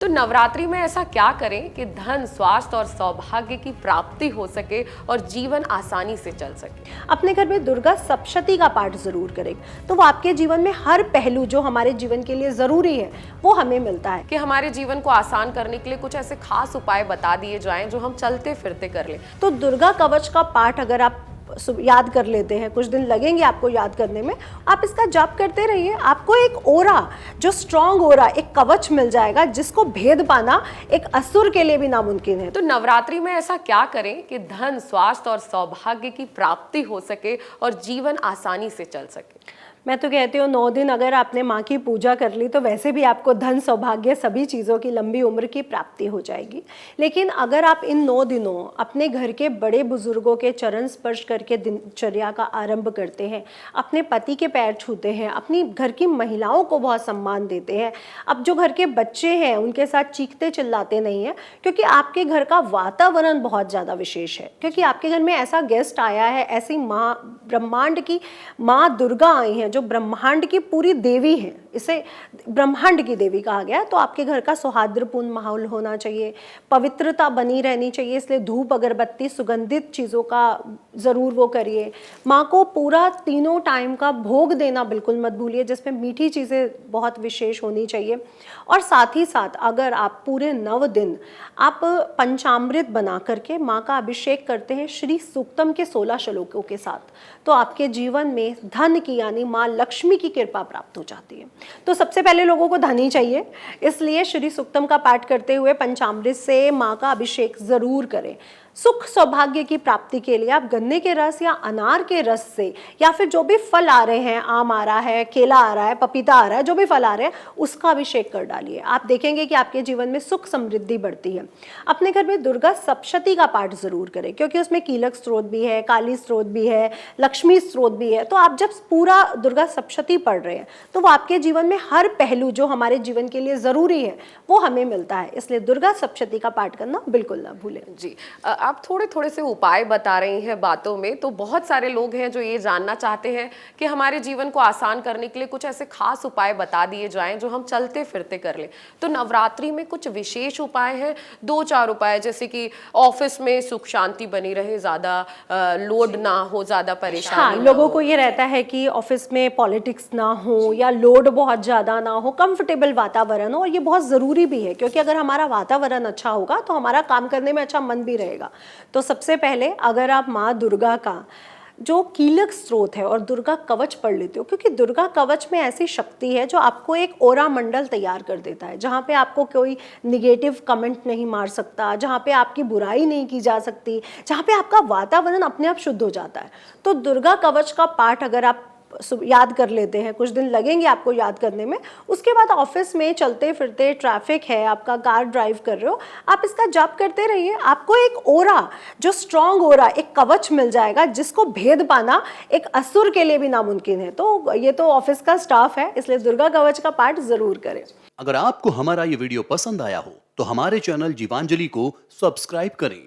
तो नवरात्रि में ऐसा क्या करें कि धन, स्वास्थ्य और सौभाग्य की प्राप्ति हो सके और जीवन आसानी से चल सके। अपने घर में दुर्गा सप्तशती का पाठ जरूर करें, तो वो आपके जीवन में हर पहलू जो हमारे जीवन के लिए जरूरी है वो हमें मिलता है। कि हमारे जीवन को आसान करने के लिए कुछ ऐसे खास उपाय बता दिए जाएं जो हम चलते फिरते कर लें। तो दुर्गा कवच का पाठ अगर आप याद कर लेते हैं, कुछ दिन लगेंगे आपको याद करने में, आप इसका जाप करते रहिए, आपको एक ओरा, जो स्ट्रॉन्ग ओरा, एक कवच मिल जाएगा जिसको भेद पाना एक असुर के लिए भी नामुमकिन है। तो नवरात्रि में ऐसा क्या करें कि धन, स्वास्थ्य और सौभाग्य की प्राप्ति हो सके और जीवन आसानी से चल सके। मैं तो कहती हूँ 9 दिन अगर आपने माँ की पूजा कर ली तो वैसे भी आपको धन, सौभाग्य, सभी चीज़ों की लंबी उम्र की प्राप्ति हो जाएगी। लेकिन अगर आप इन 9 दिनों अपने घर के बड़े बुजुर्गों के चरण स्पर्श करके दिनचर्या का आरंभ करते हैं, अपने पति के पैर छूते हैं, अपनी घर की महिलाओं को बहुत सम्मान देते हैं, अब जो घर के बच्चे हैं उनके साथ चीखते चिल्लाते नहीं हैं, क्योंकि आपके घर का वातावरण बहुत ज़्यादा विशेष है, क्योंकि आपके घर में ऐसा गेस्ट आया है, ऐसी माँ, ब्रह्मांड की माँ दुर्गा आई हैं जो ब्रह्मांड की पूरी देवी है, इसे ब्रह्मांड की देवी कहा गया। तो आपके घर का सौहार्दपूर्ण माहौल होना चाहिए, पवित्रता बनी रहनी चाहिए, इसलिए धूप, अगरबत्ती, सुगंधित चीज़ों का ज़रूर वो करिए। माँ को पूरा तीनों टाइम का भोग देना बिल्कुल मत भूलिए, जिसमें मीठी चीज़ें बहुत विशेष होनी चाहिए। और साथ ही साथ अगर आप पूरे 9 दिन आप पंचामृत बना करके माँ का अभिषेक करते हैं श्री सूक्तम के 16 श्लोकों के साथ, तो आपके जीवन में धन की, यानी माँ लक्ष्मी की कृपा प्राप्त हो जाती है। तो सबसे पहले लोगों को धन ही चाहिए, इसलिए श्री सूक्तम का पाठ करते हुए पंचामृत से माँ का अभिषेक जरूर करें। सुख सौभाग्य की प्राप्ति के लिए आप गन्ने के रस या अनार के रस से, या फिर जो भी फल आ रहे हैं, आम आ रहा है, केला आ रहा है, पपीता आ रहा है, जो भी फल आ रहे हैं उसका अभिषेक कर डालिए। आप देखेंगे कि आपके जीवन में सुख समृद्धि बढ़ती है। अपने घर में दुर्गा सप्तशती का पाठ जरूर करें, क्योंकि उसमें कीलक स्त्रोत भी है, काली स्त्रोत भी है, लक्ष्मी स्त्रोत भी है। तो आप जब पूरा दुर्गा सप्तशती पढ़ रहे हैं तो वो आपके जीवन में हर पहलू जो हमारे जीवन के लिए जरूरी है वो हमें मिलता है, इसलिए दुर्गा सप्तशती का पाठ करना बिल्कुल ना भूलें। जी, आप थोड़े थोड़े से उपाय बता रही हैं बातों में, तो बहुत सारे लोग हैं जो ये जानना चाहते हैं कि हमारे जीवन को आसान करने के लिए कुछ ऐसे खास उपाय बता दिए जाएं जो हम चलते फिरते कर लें। तो नवरात्रि में कुछ विशेष उपाय हैं, 2-4 उपाय, जैसे कि ऑफिस में सुख शांति बनी रहे, ज़्यादा लोड ना हो, ज़्यादा परेशानी। हाँ, लोगों को ये रहता है कि ऑफिस में पॉलिटिक्स ना हो या लोड बहुत ज़्यादा ना हो, कंफर्टेबल वातावरण हो, और ये बहुत ज़रूरी भी है, क्योंकि अगर हमारा वातावरण अच्छा होगा तो हमारा काम करने में अच्छा मन भी रहेगा। तो सबसे पहले अगर आप माँ दुर्गा का जो कीलक स्त्रोत है और दुर्गा कवच पढ़ लेते हो, क्योंकि दुर्गा कवच में ऐसी शक्ति है जो आपको एक ओरा मंडल तैयार कर देता है, जहाँ पे आपको कोई निगेटिव कमेंट नहीं मार सकता, जहाँ पे आपकी बुराई नहीं की जा सकती, जहाँ पे आपका वातावरण अपने आप शुद्ध हो जाता है। तो दुर्गा कवच का पाठ अगर आप याद कर लेते हैं, कुछ दिन लगेंगे आपको याद करने में, उसके बाद ऑफिस में चलते फिरते, ट्रैफिक है, आपका कार ड्राइव कर रहे हो, आप इसका जाप करते रहिए, आपको एक ओरा, जो स्ट्रॉन्ग ओरा, एक कवच मिल जाएगा जिसको भेद पाना एक असुर के लिए भी नामुमकिन है। तो ये तो ऑफिस का स्टाफ है, इसलिए दुर्गा कवच का पाठ जरूर करें। अगर आपको हमारा ये वीडियो पसंद आया हो तो हमारे चैनल जीवांजलि को सब्सक्राइब करें